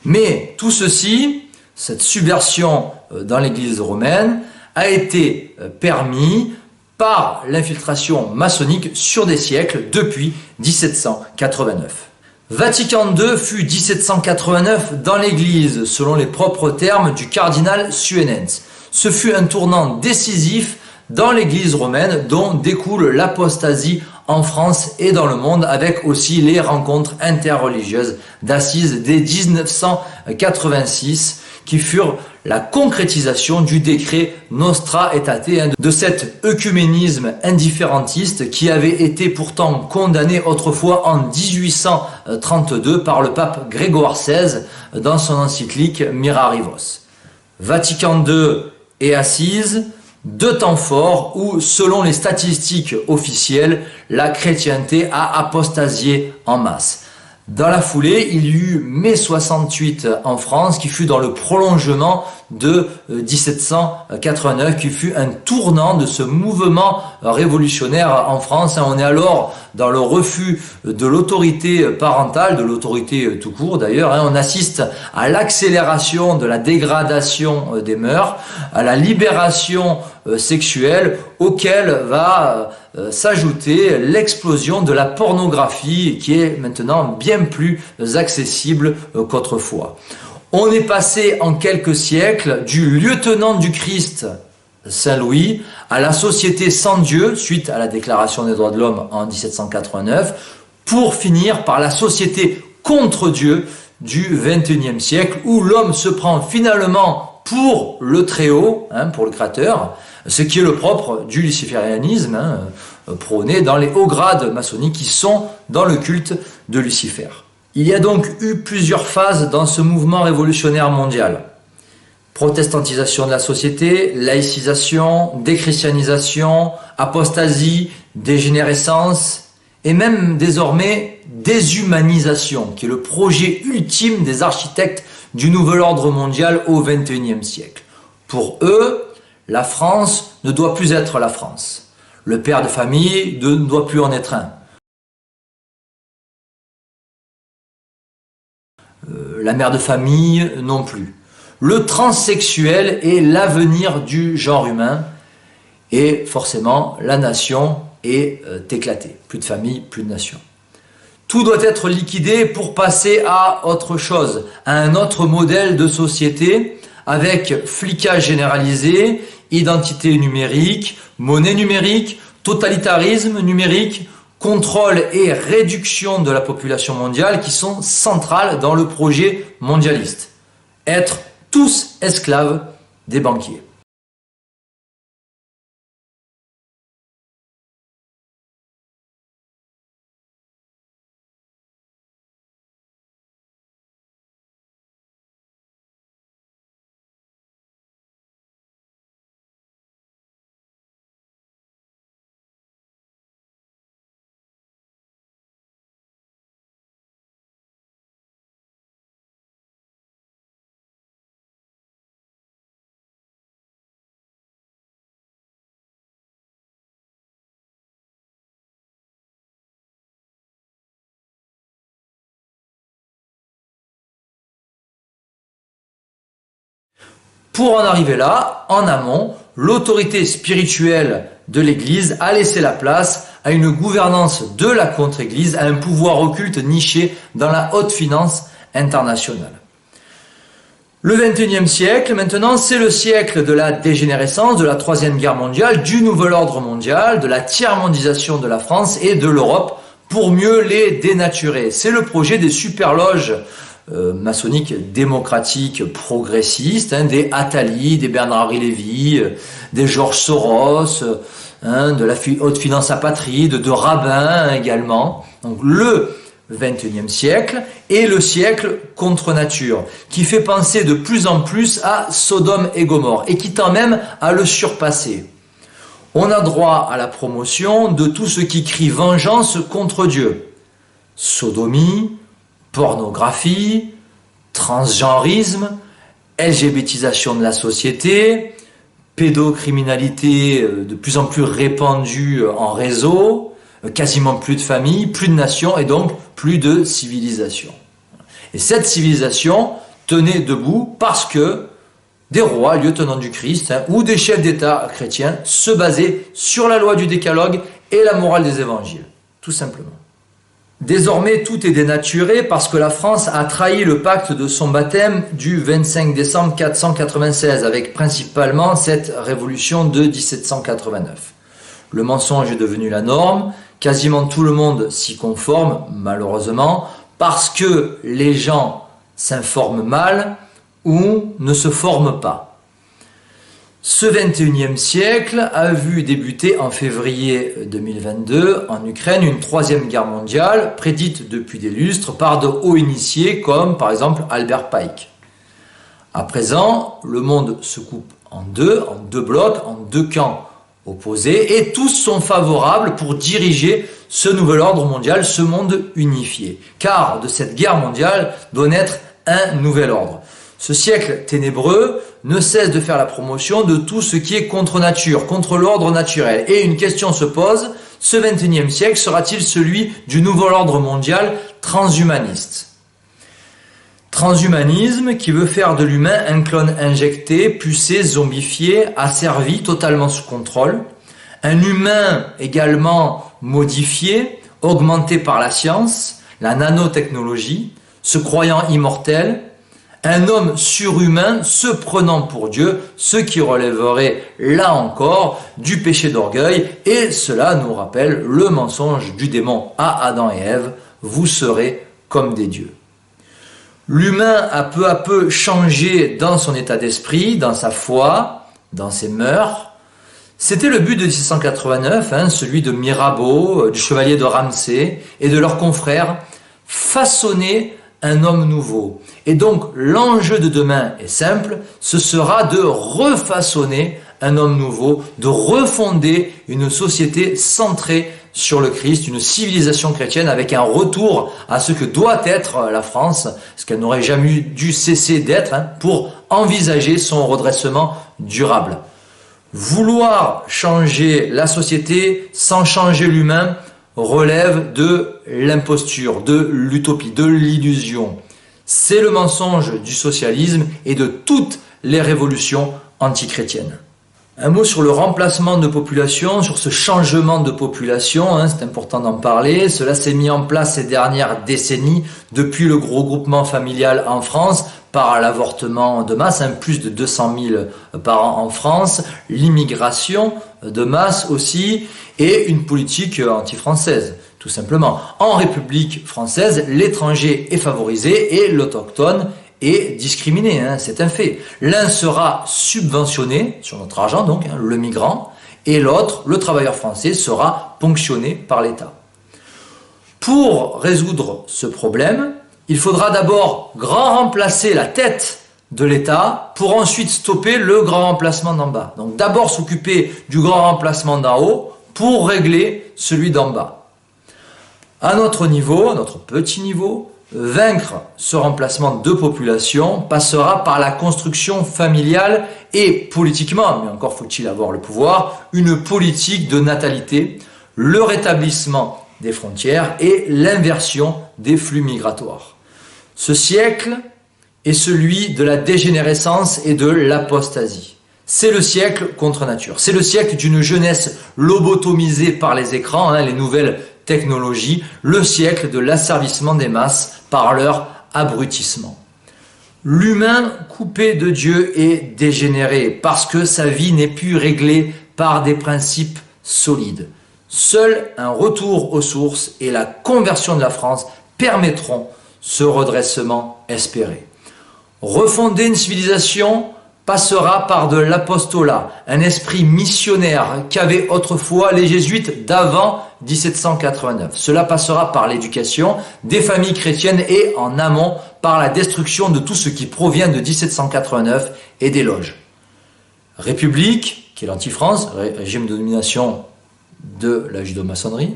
Mais tout ceci, cette subversion dans l'Église romaine, a été permis par l'infiltration maçonnique sur des siècles depuis 1789. Vatican II fut 1789 dans l'Église, selon les propres termes du cardinal Suenens. Ce fut un tournant décisif dans l'Église romaine dont découle l'apostasie en France et dans le monde, avec aussi les rencontres interreligieuses d'Assise dès 1986 qui furent la concrétisation du décret Nostra Aetate, de cet œcuménisme indifférentiste qui avait été pourtant condamné autrefois en 1832 par le pape Grégoire XVI dans son encyclique Mirarivos. Vatican II et Assise, deux temps forts où, selon les statistiques officielles, la chrétienté a apostasié en masse. Dans la foulée, il y eut mai 68 en France, qui fut dans le prolongement de 1789, qui fut un tournant de ce mouvement révolutionnaire en France. On est alors dans le refus de l'autorité parentale, de l'autorité tout court d'ailleurs. On assiste à l'accélération de la dégradation des mœurs, à la libération sexuelle, auquel va s'ajouter l'explosion de la pornographie qui est maintenant bien plus accessible qu'autrefois. On est passé en quelques siècles du lieutenant du Christ, Saint Louis, à la société sans Dieu, suite à la Déclaration des droits de l'homme en 1789, pour finir par la société contre Dieu du XXIe siècle, où l'homme se prend finalement pour le Très-Haut, pour le Créateur, ce qui est le propre du luciférianisme, prôné dans les hauts grades maçonniques qui sont dans le culte de Lucifer. Il y a donc eu plusieurs phases dans ce mouvement révolutionnaire mondial. Protestantisation de la société, laïcisation, déchristianisation, apostasie, dégénérescence et même désormais déshumanisation, qui est le projet ultime des architectes du nouvel ordre mondial au XXIe siècle. Pour eux, la France ne doit plus être la France. Le père de famille ne doit plus en être un. La mère de famille non plus. Le transsexuel est l'avenir du genre humain et forcément la nation est éclatée. Plus de famille, plus de nation. Tout doit être liquidé pour passer à autre chose, à un autre modèle de société avec flicage généralisé, identité numérique, monnaie numérique, totalitarisme numérique, contrôle et réduction de la population mondiale qui sont centrales dans le projet mondialiste. Être tous esclaves des banquiers. Pour en arriver là, en amont, l'autorité spirituelle de l'Église a laissé la place à une gouvernance de la contre-Église, à un pouvoir occulte niché dans la haute finance internationale. Le XXIe siècle, maintenant, c'est le siècle de la dégénérescence, de la Troisième Guerre mondiale, du nouvel ordre mondial, de la tiers-mondisation de la France et de l'Europe, pour mieux les dénaturer. C'est le projet des superloges maçonniques démocratiques progressistes, des Attali, des Bernard-Henri Lévy, des Georges Soros, de la haute finance apatride, de rabbins également. Donc le XXIe siècle est le siècle contre nature, qui fait penser de plus en plus à Sodome et Gomorrhe, et qui tend même à le surpasser. On a droit à la promotion de tout ce qui crie vengeance contre Dieu. Sodomie, pornographie, transgenrisme, LGBTisation de la société, pédocriminalité de plus en plus répandue en réseau, quasiment plus de famille, plus de nation et donc plus de civilisation. Et cette civilisation tenait debout parce que des rois, lieutenants du Christ, ou des chefs d'État chrétiens se basaient sur la loi du décalogue et la morale des évangiles, tout simplement. Désormais, tout est dénaturé parce que la France a trahi le pacte de son baptême du 25 décembre 496, avec principalement cette révolution de 1789. Le mensonge est devenu la norme, quasiment tout le monde s'y conforme, malheureusement, parce que les gens s'informent mal ou ne se forment pas. Ce XXIe siècle a vu débuter en février 2022 en Ukraine une troisième guerre mondiale prédite depuis des lustres par de hauts initiés comme par exemple Albert Pike. À présent, le monde se coupe en deux blocs, en deux camps opposés et tous sont favorables pour diriger ce nouvel ordre mondial, ce monde unifié. Car de cette guerre mondiale doit naître un nouvel ordre. Ce siècle ténébreux ne cesse de faire la promotion de tout ce qui est contre nature, contre l'ordre naturel. Et une question se pose, ce XXIe siècle sera-t-il celui du nouvel ordre mondial transhumaniste? Transhumanisme qui veut faire de l'humain un clone injecté, pucé, zombifié, asservi, totalement sous contrôle. Un humain également modifié, augmenté par la science, la nanotechnologie, se croyant immortel. Un homme surhumain se prenant pour Dieu, ce qui relèverait là encore du péché d'orgueil, et cela nous rappelle le mensonge du démon à Adam et Ève, vous serez comme des dieux. L'humain a peu à peu changé dans son état d'esprit, dans sa foi, dans ses mœurs. C'était le but de 1689, celui de Mirabeau, du chevalier de Ramsay et de leurs confrères, façonner un homme nouveau. Et donc l'enjeu de demain est simple, ce sera de refaçonner un homme nouveau, de refonder une société centrée sur le Christ, une civilisation chrétienne avec un retour à ce que doit être la France, ce qu'elle n'aurait jamais dû cesser d'être pour envisager son redressement durable. Vouloir changer la société sans changer l'humain relève de l'imposture, de l'utopie, de l'illusion. C'est le mensonge du socialisme et de toutes les révolutions antichrétiennes. Un mot sur le remplacement de population, sur ce changement de population, c'est important d'en parler. Cela s'est mis en place ces dernières décennies depuis le gros regroupement familial en France, par l'avortement de masse, plus de 200 000 par an en France, l'immigration de masse aussi, et une politique anti-française, tout simplement. En République française, l'étranger est favorisé et l'autochtone est discriminé, c'est un fait. L'un sera subventionné sur notre argent, donc le migrant, et l'autre, le travailleur français, sera ponctionné par l'État. Pour résoudre ce problème, il faudra d'abord grand remplacer la tête de l'État pour ensuite stopper le grand remplacement d'en bas. Donc d'abord s'occuper du grand remplacement d'en haut pour régler celui d'en bas. À notre niveau, à notre petit niveau, vaincre ce remplacement de population passera par la construction familiale et politiquement, mais encore faut-il avoir le pouvoir, une politique de natalité, le rétablissement des frontières et l'inversion des flux migratoires. Ce siècle est celui de la dégénérescence et de l'apostasie. C'est le siècle contre nature. C'est le siècle d'une jeunesse lobotomisée par les écrans, les nouvelles technologies, le siècle de l'asservissement des masses par leur abrutissement. L'humain coupé de Dieu est dégénéré parce que sa vie n'est plus réglée par des principes solides. Seul un retour aux sources et la conversion de la France permettront ce redressement espéré. Refonder une civilisation passera par de l'apostolat, un esprit missionnaire qu'avaient autrefois les jésuites d'avant 1789. Cela passera par l'éducation des familles chrétiennes et en amont par la destruction de tout ce qui provient de 1789 et des loges. République, qui est l'anti-France, régime de domination de la judo-maçonnerie.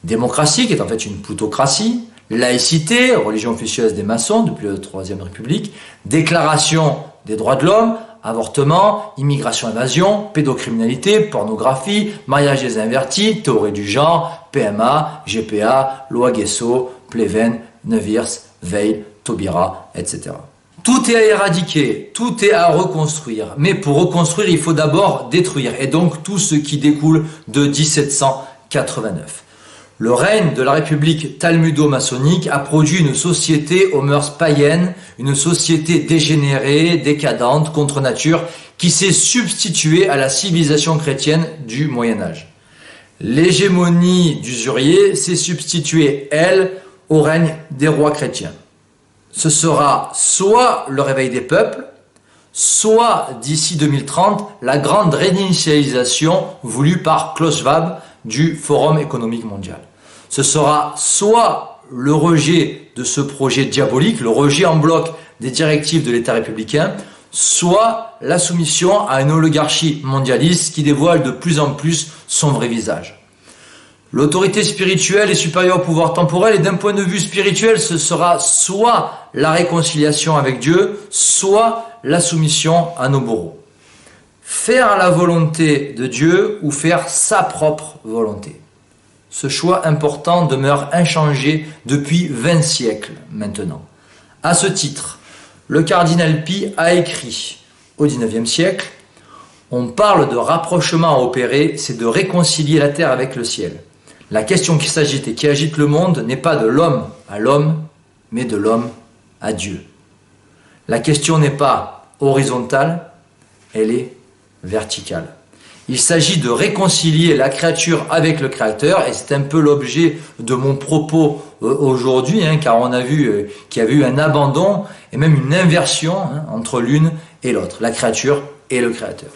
Démocratie, qui est en fait une plutocratie. Laïcité, religion officieuse des maçons depuis la Troisième République. Déclaration des droits de l'homme, avortement, immigration-invasion, pédocriminalité, pornographie, mariage des invertis, théorie du genre, PMA, GPA, loi Guesso, Pleven, Neuwirth, Veil, Taubira, etc. Tout est à éradiquer, tout est à reconstruire. Mais pour reconstruire, il faut d'abord détruire. Et donc tout ce qui découle de 1789. Le règne de la République talmudo-maçonnique a produit une société aux mœurs païennes, une société dégénérée, décadente, contre nature, qui s'est substituée à la civilisation chrétienne du Moyen-Âge. L'hégémonie d'usurier s'est substituée, elle, au règne des rois chrétiens. Ce sera soit le réveil des peuples, soit d'ici 2030, la grande réinitialisation voulue par Klaus Schwab du Forum économique mondial. Ce sera soit le rejet de ce projet diabolique, le rejet en bloc des directives de l'État républicain, soit la soumission à une oligarchie mondialiste qui dévoile de plus en plus son vrai visage. L'autorité spirituelle est supérieure au pouvoir temporel et d'un point de vue spirituel, ce sera soit la réconciliation avec Dieu, soit la soumission à nos bourreaux. Faire la volonté de Dieu ou faire sa propre volonté. Ce choix important demeure inchangé depuis 20 siècles maintenant. À ce titre, le cardinal Pie a écrit au XIXe siècle « On parle de rapprochement à opérer, c'est de réconcilier la terre avec le ciel. La question qui s'agite et qui agite le monde n'est pas de l'homme à l'homme, mais de l'homme à Dieu. La question n'est pas horizontale, elle est verticale. Il s'agit de réconcilier la créature avec le Créateur, et c'est un peu l'objet de mon propos aujourd'hui, car on a vu qu'il y avait eu un abandon et même une inversion entre l'une et l'autre, la créature et le Créateur.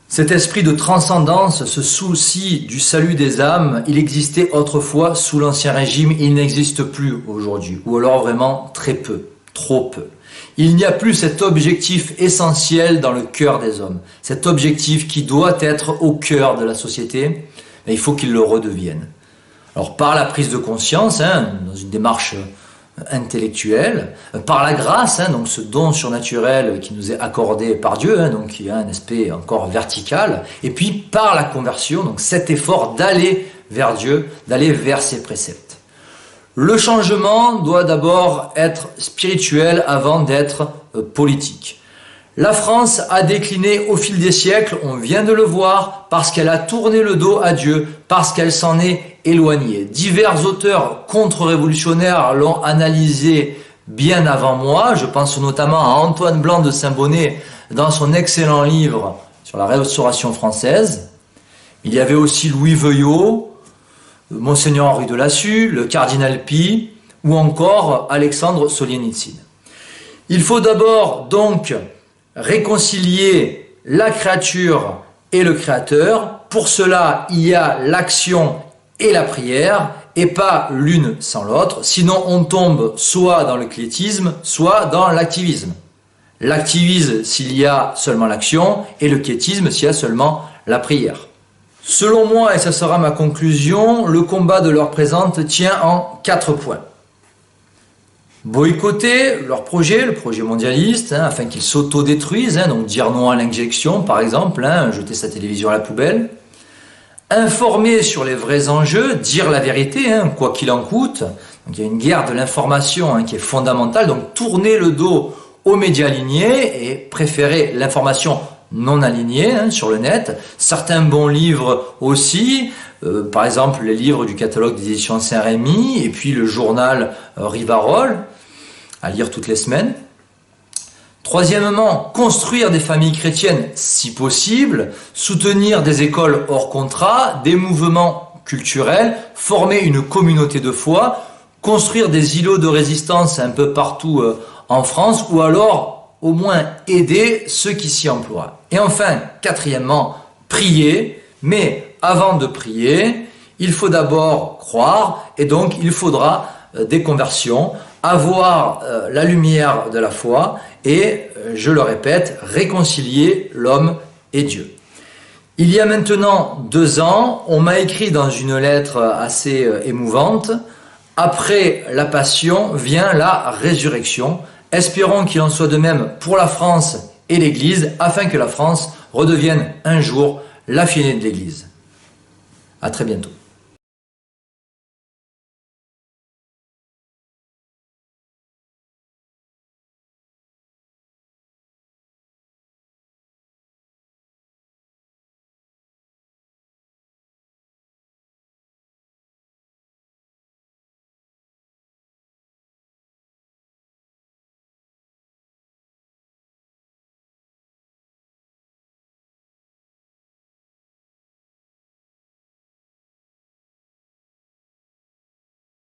Cet esprit de transcendance, ce souci du salut des âmes, il existait autrefois sous l'Ancien Régime, il n'existe plus aujourd'hui, ou alors vraiment très peu, trop peu. Il n'y a plus cet objectif essentiel dans le cœur des hommes, cet objectif qui doit être au cœur de la société, mais il faut qu'il le redevienne. Alors par la prise de conscience, dans une démarche intellectuelle, par la grâce, donc ce don surnaturel qui nous est accordé par Dieu, donc qui a un aspect encore vertical, et puis par la conversion, donc cet effort d'aller vers Dieu, d'aller vers ses préceptes. Le changement doit d'abord être spirituel avant d'être politique. La France a décliné au fil des siècles, on vient de le voir, parce qu'elle a tourné le dos à Dieu, parce qu'elle s'en est éloignée. Divers auteurs contre-révolutionnaires l'ont analysé bien avant moi. Je pense notamment à Antoine Blanc de Saint-Bonnet dans son excellent livre sur la Restauration française. Il y avait aussi Louis Veuillot, Monseigneur Henri de Lassus, le cardinal Pie ou encore Alexandre Solzhenitsyn. Il faut d'abord donc réconcilier la créature et le Créateur. Pour cela, il y a l'action et la prière, et pas l'une sans l'autre. Sinon, on tombe soit dans le quiétisme, soit dans l'activisme. L'activisme s'il y a seulement l'action, et le quiétisme s'il y a seulement la prière. Selon moi, et ça sera ma conclusion, le combat de l'heure présente tient en 4 points. Boycotter leur projet, le projet mondialiste, afin qu'ils s'autodétruisent, donc dire non à l'injection par exemple, jeter sa télévision à la poubelle. Informer sur les vrais enjeux, dire la vérité, quoi qu'il en coûte. Donc, il y a une guerre de l'information qui est fondamentale, donc tourner le dos aux médias alignés et préférer l'information non alignée sur le net. Certains bons livres aussi, par exemple les livres du catalogue des éditions Saint-Rémy et puis le journal Rivarol, à lire toutes les semaines. Troisièmement, construire des familles chrétiennes si possible, soutenir des écoles hors contrat, des mouvements culturels, former une communauté de foi, construire des îlots de résistance un peu partout en France, ou alors au moins aider ceux qui s'y emploient. Et enfin, quatrièmement, prier, mais avant de prier, il faut d'abord croire, et donc il faudra des conversions, avoir la lumière de la foi, et, je le répète, réconcilier l'homme et Dieu. Il y a maintenant 2 ans, on m'a écrit dans une lettre assez émouvante: après la passion vient la résurrection. Espérons qu'il en soit de même pour la France et l'Église, afin que la France redevienne un jour la fierté de l'Église. À très bientôt.